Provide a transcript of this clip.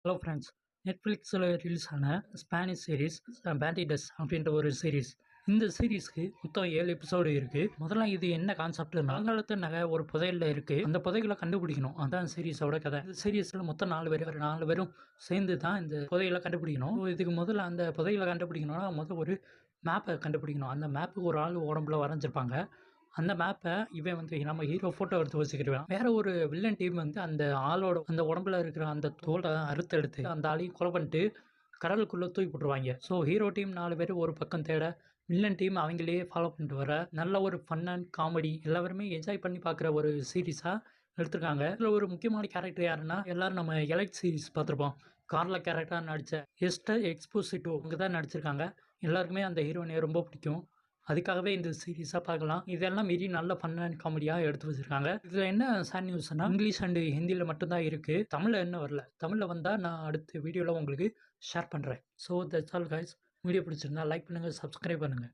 Hello friends, நெட்ஃப்ளிக்ஸில் release ஆன Spanish series பேண்டிடஸ் அப்படின்ற ஒரு சீரிஸ். இந்த சீரிஸ்க்கு மொத்தம் 7 எபிசோடு இருக்குது. முதல்ல இது என்ன கான்செப்ட்னா, பழங்காலத்து நகை ஒரு புதையலில் இருக்குது. அந்த புதையலை கண்டுபிடிக்கணும். அதான் சீரிஸோட கதை. இந்த சீரிஸில் மொத்தம் 4 பேரும் சேர்ந்து தான் இந்த புதையலை கண்டுபிடிக்கணும். இதுக்கு முதல்ல அந்த புதையலை கண்டுபிடிக்கணும்னா முதல் ஒரு மேப்பை கண்டுபிடிக்கணும். அந்த மேப்புக்கு ஒரு ஆள் உடம்புல வரைஞ்சிருப்பாங்க. அந்த மேப்பை இவன் நம்ம ஹீரோ ஃபோட்டோ எடுத்து வச்சுக்கிடுவான். வேற ஒரு வில்லன் டீம் அந்த ஆளோட அந்த உடம்புல இருக்கிற அந்த தோலை அறுத்து அந்த ஆளையும் கொலை பண்ணிட்டு கடலுக்குள்ளே தூக்கி போட்டுருவாங்க. ஸோ ஹீரோ டீம் 4 பேர் ஒரு பக்கம் தேட, வில்லன் டீம் அவங்களே ஃபாலோ பண்ணிட்டு வர நல்ல ஒரு ஃபன் அண்ட் காமெடி எல்லாருமே என்ஜாய் பண்ணி பார்க்குற ஒரு சீரீஸாக எடுத்திருக்காங்க. இதில் ஒரு முக்கியமான கேரக்டர் யாருன்னா, எல்லாரும் நம்ம எலைட் சீரிஸ் பார்த்துருப்போம். கார்ல கேரக்டராக நடித்த எஸ்டர் எக்ஸ்போசிட்டோ அவங்க தான் நடிச்சிருக்காங்க. எல்லாருக்குமே அந்த ஹீரோயினை ரொம்ப பிடிக்கும். அதுக்காகவே இந்த சீரீஸாக பார்க்கலாம். இதெல்லாம் மீறி நல்ல ஃபன் அண்ட் காமெடியாக எடுத்து வச்சுருக்காங்க. இதில் என்ன சேட் நியூஸ்னால், இங்கிலீஷ் அண்டு ஹிந்தியில் மட்டும்தான் இருக்குது. தமிழில் இன்னும் வரல. தமிழில் வந்தால் நான் அடுத்த வீடியோவில் உங்களுக்கு ஷேர் பண்ணுறேன். So that's all guys. Video பிடிச்சிருந்தா லைக் பண்ணுங்கள், சப்ஸ்கிரைப் பண்ணுங்கள்.